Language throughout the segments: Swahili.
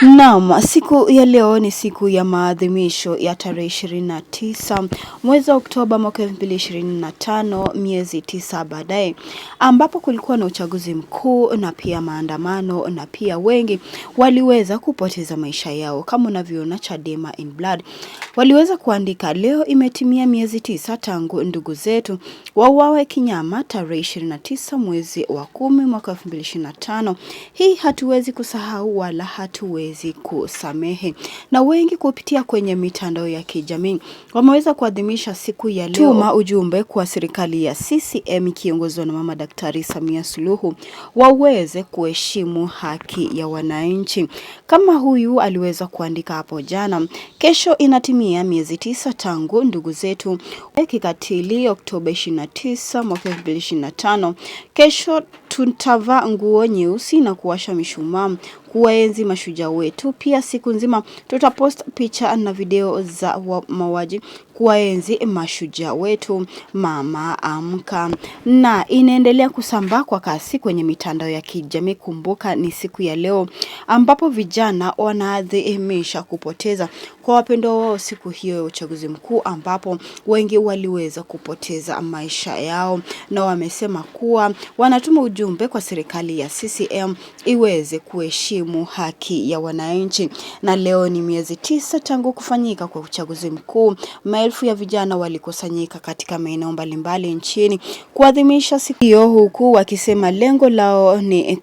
Naam, siku ya leo ni siku ya maadhimisho ya tarehe 29 mwezi wa Oktoba mwaka 2025, miezi 9 baadaye, ambapo kulikuwa na uchaguzi mkuu na pia maandamano, na pia wengi waliweza kupoteza maisha yao. Kama unavyoona, Chadema in blood waliweza kuandika, leo imetimia miezi 9 tangu ndugu zetu wauawe kinyama tarehe 29 mwezi wa 10 mwaka 2025. Hii hatuwezi kusahau wala hatuwezi kusamehe. Na wengi kupitia kwenye mitandao ya kijamii wameweza kuadhimisha siku ya leo. Tuma ujumbe kwa serikali ya CCM kiongozwa na Mama Daktari Samia Suluhu waweze kuheshimu haki ya wananchi. Kama huyu aliweza kuandika hapo jana, kesho inatimia miezi 9 tangu ndugu zetu kikatili Oktoba 29 mwaka 2025. Kesho tutavaa nguo nyeusi na kuwasha mishumaa kuwaenzi mashujaa wetu. Pia siku nzima tutapost picha na video za mauaji kuwaenzi mashujaa wetu. Mama amka. Na inaendelea kusambaa kwa kasi kwenye mitandao ya kijamii. Kumbuka ni siku ya leo ambapo vijana wanaadhimisha kupoteza kwa wapendwa wao siku hiyo ya uchaguzi mkuu, ambapo wengi waliweza kupoteza maisha yao, na wamesema kuwa wanatuma ujumbe kwa serikali ya CCM iweze kuheshimu haki ya wananchi. Na leo ni miezi 9 tangu kufanyika kwa uchaguzi mkuu. Maelfu ya vijana walikusanyika katika maeneo mbalimbali nchini kuadhimisha siku hiyo, huku wakisema lengo lao ni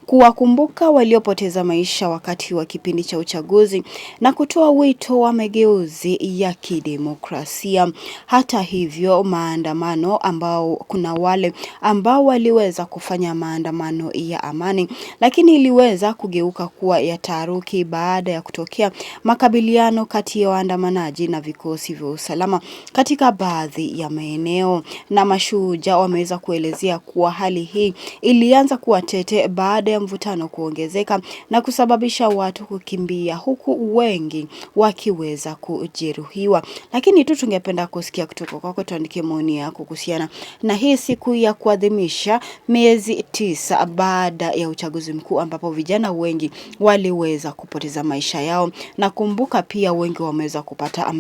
kuwakumbuka waliopoteza maisha wakati wa kipindi cha uchaguzi na kutoa wito wa mageuzi ya kidemokrasia. Hata hivyo, maandamano ambao kuna wale ambao waliweza kufanya maandamano ya amani, lakini iliweza kugeuka kuwa ya taharuki baada ya kutokea makabiliano kati ya waandamanaji na vikosi vya usalama katika baadhi ya maeneo. Na mashuhuda wameweza kuelezea kuwa hali hii ilianza kuwa tete baada ya mvutano kuongezeka na kusababisha watu kukimbia, huku wengi wakiweza kujeruhiwa. Lakini tu tungependa kusikia kutoka kwako, tuandike maoni yako kuhusiana na hii siku ya kuadhimisha miezi 9 baada ya uchaguzi mkuu, ambapo vijana wengi waliweza kupoteza maisha yao, na kumbuka pia wengi wameweza kupata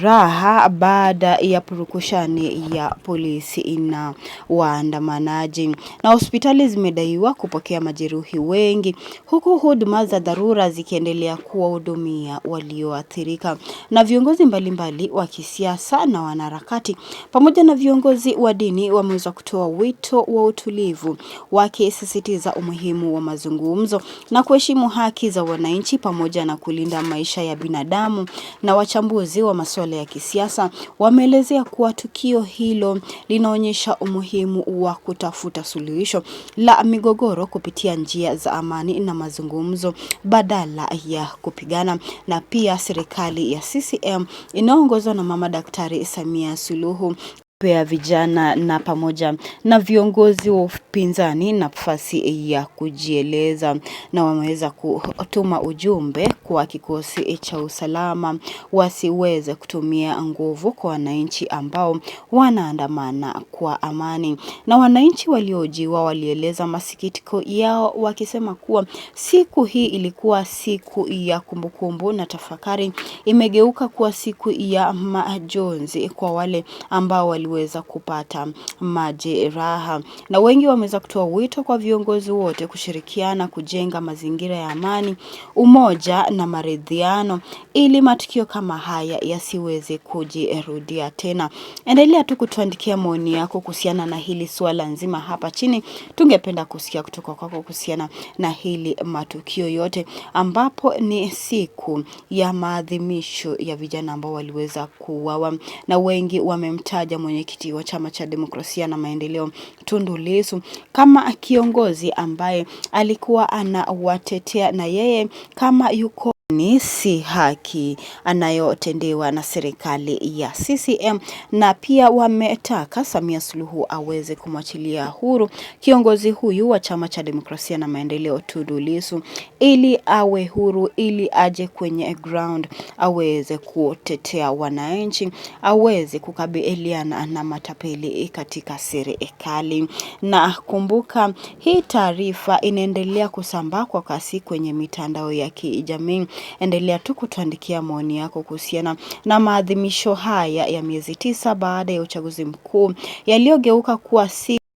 raha baada ya purukushani ya polisi na waandamanaji. Na hospitali zimedaiwa kupokea majeruhi wengi, huku huduma za dharura zikiendelea kuwahudumia walioathirika. Na viongozi mbalimbali wa kisiasa na wanaharakati pamoja na viongozi wa dini wameweza kutoa wito wa utulivu, wakisisitiza umuhimu wa mazungumzo na kuheshimu haki za wananchi pamoja na kulinda maisha ya binadamu. Na wachambuzi wa masuala ya kisiasa wameelezea kuwa tukio hilo linaonyesha umuhimu wa kutafuta suluhisho la migogoro kupitia njia za amani na mazungumzo badala ya kupigana. Na pia serikali ya CCM inaongozwa na Mama Daktari Samia Suluhu pia vijana na pamoja na viongozi wa upinzani nafasi ya kujieleza, na wameweza kutuma ujumbe kwa kikosi cha usalama wasiweze kutumia nguvu kwa wananchi ambao wanaandamana kwa amani. Na wananchi waliojiwa walieleza masikitiko yao wakisema kuwa siku hii ilikuwa siku ya kumbukumbu na tafakari, imegeuka kuwa siku ya majonzi kwa wale ambao waliweza kupata majeraha. Na wengi wameweza kutoa wito kwa viongozi wote kushirikiana kujenga mazingira ya amani, umoja na maridhiano ili matukio kama haya yasiweze kujirudia tena. Endelea tu kutuandikia maoni yako kuhusiana na hili swala nzima hapa chini. Tungependa kusikia kutoka kwako kuhusiana na hili matukio yote, ambapo ni siku ya maadhimisho ya vijana ambao waliweza kuuawa, na wengi wamemtaja mwenyekiti wa Chama cha Demokrasia na Maendeleo Tundu Lissu kama kiongozi ambaye alikuwa anawatetea na yeye kama yuko ni si haki anayotendewa na serikali ya CCM, na pia wametaka Samia Suluhu aweze kumwachilia huru kiongozi huyu wa Chama cha Demokrasia na Maendeleo Tundu Lissu, ili awe huru, ili aje kwenye ground aweze kutetea wananchi, aweze kukabiliana na matapeli katika serikali. Na kumbuka, hii taarifa inaendelea kusambaa kwa kasi kwenye mitandao ya kijamii. Endelea tu kutuandikia maoni yako kuhusiana na maadhimisho haya ya miezi 9 baada ya uchaguzi mkuu yaliyogeuka kuwa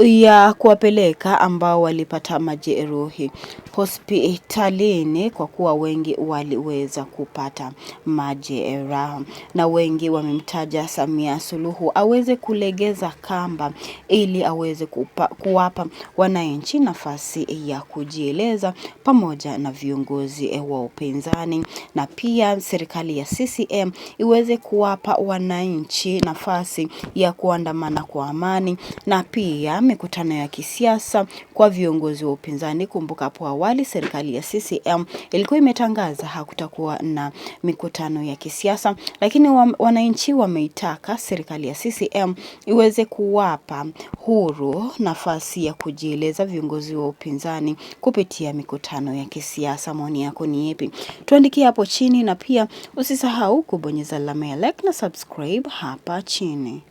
ya kuwapeleka ambao walipata majeruhi hospitalini, kwa kuwa wengi waliweza kupata majeraha, na wengi wamemtaja Samia Suluhu aweze kulegeza kamba ili aweze kuwapa wananchi nafasi ya kujieleza, pamoja na viongozi wa upinzani, na pia serikali ya CCM iweze kuwapa wananchi nafasi ya kuandamana kwa amani, na pia mikutano ya kisiasa kwa viongozi wa upinzani. Kumbuka hapo awali serikali ya CCM ilikuwa imetangaza hakutakuwa na mikutano ya kisiasa, lakini wananchi wameitaka serikali ya CCM iweze kuwapa huru nafasi ya kujieleza viongozi wa upinzani kupitia mikutano ya kisiasa. Maoni yako ni yapi? Tuandikie hapo chini, na pia usisahau kubonyeza alama ya like na subscribe hapa chini.